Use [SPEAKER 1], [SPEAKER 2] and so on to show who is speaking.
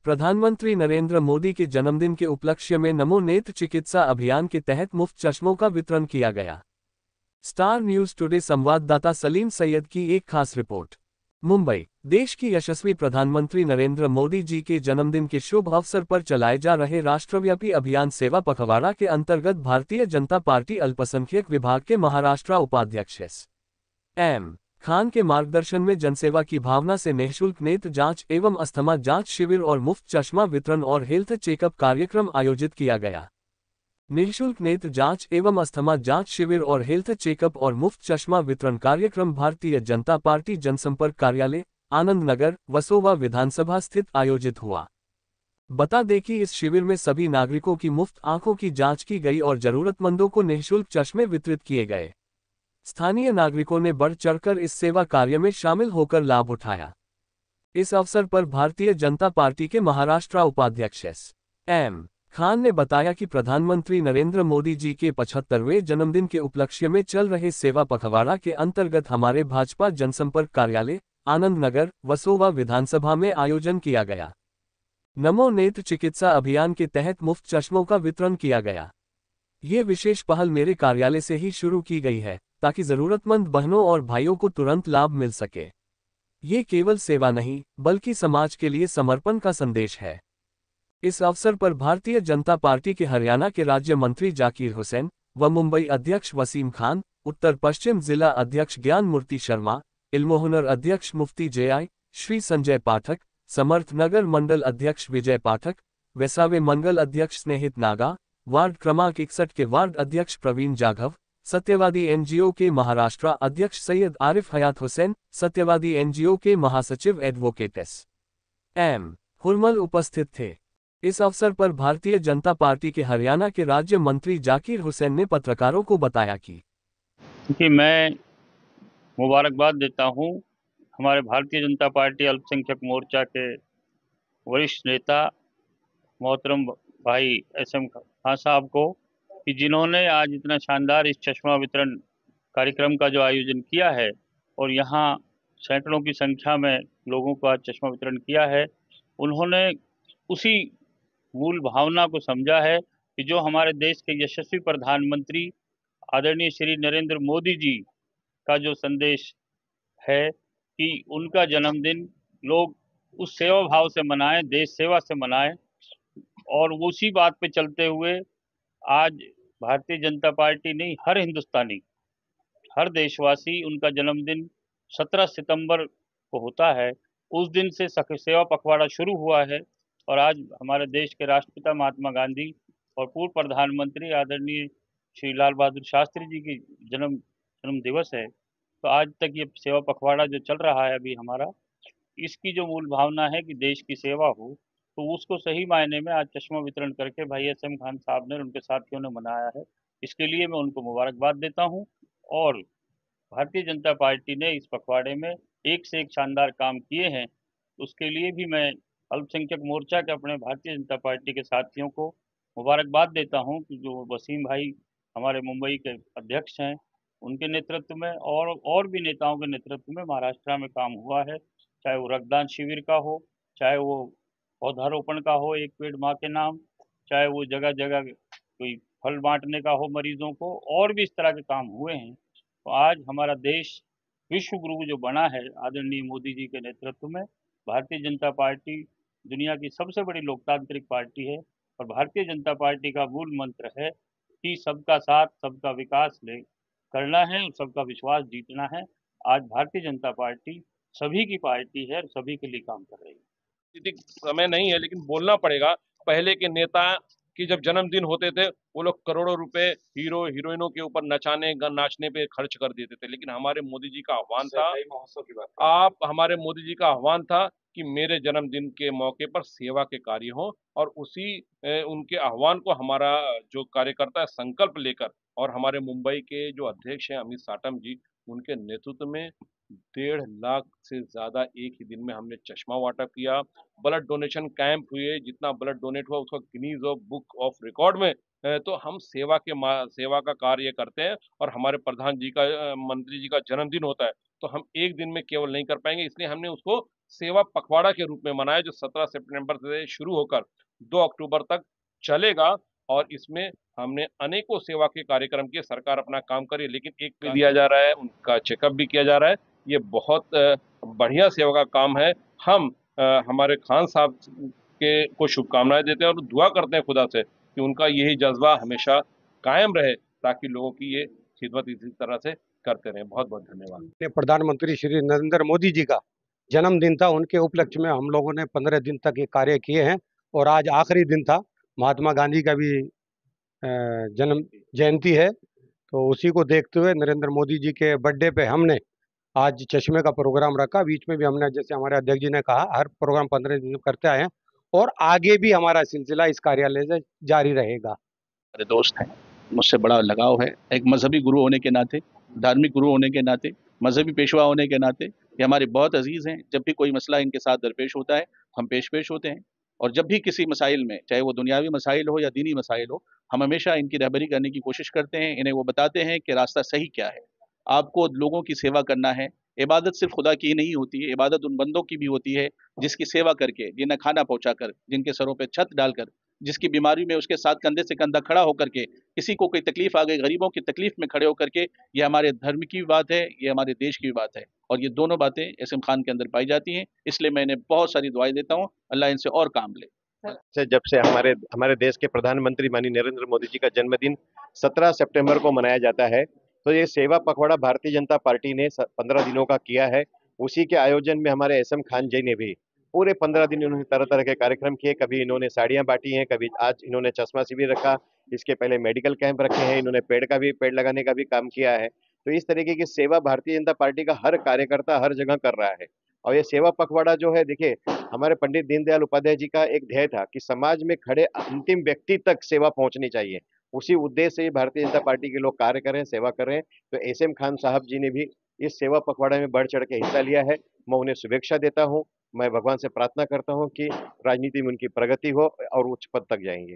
[SPEAKER 1] प्रधानमंत्री नरेंद्र मोदी के जन्मदिन के उपलक्ष्य में नमो नेत्र चिकित्सा अभियान के तहत मुफ्त चश्मों का वितरण किया गया। स्टार न्यूज टुडे संवाददाता सलीम सैयद की एक खास रिपोर्ट। मुंबई। देश की यशस्वी प्रधानमंत्री नरेंद्र मोदी जी के जन्मदिन के शुभ अवसर पर चलाए जा रहे राष्ट्रव्यापी अभियान सेवा पखवाड़ा के अंतर्गत भारतीय जनता पार्टी अल्पसंख्यक विभाग के महाराष्ट्र उपाध्यक्ष एस.एम. खान के मार्गदर्शन में जनसेवा की भावना से निःशुल्क नेत्र जांच एवं अस्थमा जांच शिविर और मुफ्त चश्मा वितरण और हेल्थ चेकअप कार्यक्रम आयोजित किया गया। निःशुल्क नेत्र जांच एवं अस्थमा जांच शिविर और हेल्थ चेकअप और मुफ्त चश्मा वितरण कार्यक्रम भारतीय जनता पार्टी जनसंपर्क कार्यालय, आनंद नगर, वसोवा विधानसभा स्थित आयोजित हुआ। बता दें कि इस शिविर में सभी नागरिकों की मुफ्त आंखों की जांच की गई और जरूरतमंदों को निःशुल्क चश्मे वितरित किए गए। स्थानीय नागरिकों ने बढ़ चढ़कर इस सेवा कार्य में शामिल होकर लाभ उठाया। इस अवसर पर भारतीय जनता पार्टी के महाराष्ट्र उपाध्यक्ष एस.एम. खान ने बताया कि प्रधानमंत्री नरेंद्र मोदी जी के 75वें जन्मदिन के उपलक्ष्य में चल रहे सेवा पखवाड़ा के अंतर्गत हमारे भाजपा जनसंपर्क कार्यालय, आनंद नगर, वसोवा विधानसभा में आयोजन किया गया। नमो नेत्र चिकित्सा अभियान के तहत मुफ्त चश्मों का वितरण किया गया। ये विशेष पहल मेरे कार्यालय से ही शुरू की गई है ताकि जरूरतमंद बहनों और भाइयों को तुरंत लाभ मिल सके। ये केवल सेवा नहीं बल्कि समाज के लिए समर्पण का संदेश है। इस अवसर पर भारतीय जनता पार्टी के हरियाणा के राज्य मंत्री जाकिर हुसैन व मुंबई अध्यक्ष वसीम खान, उत्तर पश्चिम जिला अध्यक्ष ज्ञान मूर्ति शर्मा, इल्मोहनर अध्यक्ष मुफ्ती जे.आई. श्री संजय पाठक, समर्थ नगर मंडल अध्यक्ष विजय पाठक, वेसावे मंगल अध्यक्ष स्नेहित नागा, वार्ड क्रमांक 61 के वार्ड अध्यक्ष प्रवीण जाघव, सत्यवादी एनजीओ के महाराष्ट्र अध्यक्ष सैयद आरिफ हयात हुसैन, सत्यवादी एनजीओ के महासचिव एडवोकेट एस.एम. हुरमल उपस्थित थे। इस अवसर पर भारतीय जनता पार्टी के हरियाणा के राज्य मंत्री जाकिर हुसैन ने पत्रकारों को बताया कि
[SPEAKER 2] मैं मुबारकबाद देता हूं हमारे भारतीय जनता पार्टी अल्पसंख्यक मोर्चा के वरिष्ठ नेता मोहतरम भाई एस.एम. खान साहब को कि जिन्होंने आज इतना शानदार इस चश्मा वितरण कार्यक्रम का जो आयोजन किया है और यहाँ सैकड़ों की संख्या में लोगों को आज चश्मा वितरण किया है। उन्होंने उसी मूल भावना को समझा है कि जो हमारे देश के यशस्वी प्रधानमंत्री आदरणीय श्री नरेंद्र मोदी जी का जो संदेश है कि उनका जन्मदिन लोग उस सेवा भाव से मनाएं, देश सेवा से मनाएं। और उसी बात पे चलते हुए आज भारतीय जनता पार्टी नहीं, हर हिंदुस्तानी, हर देशवासी उनका जन्मदिन 17 सितंबर को होता है। उस दिन से सेवा पखवाड़ा शुरू हुआ है और आज हमारे देश के राष्ट्रपिता महात्मा गांधी और पूर्व प्रधानमंत्री आदरणीय श्री लाल बहादुर शास्त्री जी की जन्म दिवस है। तो आज तक ये सेवा पखवाड़ा जो चल रहा है अभी हमारा, इसकी जो मूल भावना है कि देश की सेवा हो, तो उसको सही मायने में आज चश्मा वितरण करके भाई एस.एम. खान साहब ने और उनके साथियों ने मनाया है। इसके लिए मैं उनको मुबारकबाद देता हूं और भारतीय जनता पार्टी ने इस पखवाड़े में एक से एक शानदार काम किए हैं। उसके लिए भी मैं अल्पसंख्यक मोर्चा के अपने भारतीय जनता पार्टी के साथियों को मुबारकबाद देता हूं कि जो वसीम भाई हमारे मुंबई के अध्यक्ष हैं, उनके नेतृत्व में और भी नेताओं के नेतृत्व में महाराष्ट्र में काम हुआ है। चाहे वो रक्तदान शिविर का हो, चाहे वो पौधारोपण का हो, एक पेड़ माँ के नाम, चाहे वो जगह जगह कोई फल बांटने का हो मरीजों को, और भी इस तरह के काम हुए हैं। तो आज हमारा देश विश्व गुरु जो बना है आदरणीय मोदी जी के नेतृत्व में, भारतीय जनता पार्टी दुनिया की सबसे बड़ी लोकतांत्रिक पार्टी है और भारतीय जनता पार्टी का मूल मंत्र है कि सबका साथ, सबका विकास ले करना है और सबका विश्वास जीतना है। आज भारतीय जनता पार्टी सभी की पार्टी है और सभी के लिए काम कर रही है।
[SPEAKER 3] राजनीतिक समय नहीं है, लेकिन बोलना पड़ेगा। पहले के नेता की जब जन्मदिन होते थे वो लोग करोड़ों रुपए हीरो हीरोइनों के ऊपर नाचने पे खर्च कर देते थे, लेकिन हमारे मोदी जी का आह्वान था, हमारे मोदी जी का आह्वान था कि मेरे जन्मदिन के मौके पर सेवा के कार्य हो, और उसी उनके आह्वान को हमारा जो कार्यकर्ता है संकल्प लेकर, और हमारे मुंबई के जो अध्यक्ष हैं अमित साटम जी, उनके नेतृत्व में 1.5 लाख से ज्यादा एक ही दिन में हमने चश्मा वाटप किया। ब्लड डोनेशन कैंप हुए, जितना ब्लड डोनेट हुआ उसका Guinness of book of record में। तो हम सेवा का कार्य करते हैं और हमारे प्रधान जी का मंत्री जी का जन्मदिन होता है तो हम एक दिन में केवल नहीं कर पाएंगे, इसलिए हमने उसको सेवा पखवाड़ा के रूप में मनाया, जो 17 सितंबर से शुरू होकर 2 अक्टूबर तक चलेगा। और इसमें हमने अनेकों सेवा के कार्यक्रम किए। सरकार अपना काम करे, लेकिन एक भी दिया जा रहा है, उनका चेकअप भी किया जा रहा है। ये बहुत बढ़िया सेवा का काम है। हम हमारे खान साहब के को शुभकामनाएं देते हैं और दुआ करते हैं खुदा से कि उनका यही जज्बा हमेशा कायम रहे, ताकि लोगों की ये खिदमत इसी तरह से करते रहें। बहुत बहुत धन्यवाद।
[SPEAKER 4] प्रधानमंत्री श्री नरेंद्र मोदी जी का जन्मदिन था, उनके उपलक्ष्य में हम लोगों ने 15 दिन तक ये कार्य किए हैं और आज आखिरी दिन था। महात्मा गांधी का भी जन्म जयंती है, तो उसी को देखते हुए नरेंद्र मोदी जी के बर्थडे पे हमने आज चश्मे का प्रोग्राम रखा। बीच में भी हमने, जैसे हमारे अध्यक्ष जी ने कहा, हर प्रोग्राम 15 दिन करते आए हैं और आगे भी हमारा सिलसिला इस कार्यालय से जारी रहेगा।
[SPEAKER 5] मेरे दोस्त हैं, मुझसे बड़ा लगाव है। एक मजहबी गुरु होने के नाते, धार्मिक गुरु होने के नाते, मजहबी पेशवा होने के नाते ये हमारे बहुत अजीज़ हैं। जब भी कोई मसला इनके साथ दरपेश होता है, हम पेश होते हैं। और जब भी किसी मसाइल में, चाहे वो दुनियावी मसाइल हो या दीनी मसाइल हो, हम हमेशा इनकी रहबरी करने की कोशिश करते हैं। इन्हें वो बताते हैं कि रास्ता सही क्या है। आपको लोगों की सेवा करना है। इबादत सिर्फ खुदा की ही नहीं होती है, इबादत उन बंदों की भी होती है जिसकी सेवा करके, जिन्हें खाना पहुंचाकर, जिनके सरों पे छत डालकर, जिसकी बीमारी में उसके साथ कंधे से कंधा खड़ा होकर के, किसी को कोई तकलीफ आ गई, गरीबों की तकलीफ में खड़े होकर के, ये हमारे धर्म की भी बात है, ये हमारे देश की भी बात है। और ये दोनों बातें एसएम खान के अंदर पाई जाती हैं। इसलिए मैं इन्हें बहुत सारी दुआएं देता हूँ, अल्लाह इनसे और काम ले।
[SPEAKER 6] जब से हमारे देश के प्रधानमंत्री माननीय नरेंद्र मोदी जी का जन्मदिन 17 सितंबर को मनाया जाता है, तो ये सेवा पखवाड़ा भारतीय जनता पार्टी ने 15 दिनों का किया है। उसी के आयोजन में हमारे एसएम खान जी ने भी पूरे 15 दिन इन्होंने तरह तरह के कार्यक्रम किए। कभी इन्होंने साड़ियां बांटी हैं, कभी आज इन्होंने चश्मा शिविर रखा, इसके पहले मेडिकल कैंप रखे हैं, इन्होंने पेड़ लगाने का भी काम किया है। तो इस तरीके की सेवा भारतीय जनता पार्टी का हर कार्यकर्ता हर जगह कर रहा है। और ये सेवा पखवाड़ा जो है, देखिए, हमारे पंडित दीनदयाल उपाध्याय जी का एक ध्येय था कि समाज में खड़े अंतिम व्यक्ति तक सेवा पहुंचनी चाहिए। उसी उद्देश्य से भारतीय जनता पार्टी के लोग कार्य करें, सेवा करें। तो एसएम खान साहब जी ने भी इस सेवा पखवाड़े में बढ़ चढ़ के हिस्सा लिया है। मैं उन्हें शुभेच्छा देता हूं। मैं भगवान से प्रार्थना करता हूं कि राजनीति में उनकी प्रगति हो और उच्च पद तक जाएंगे।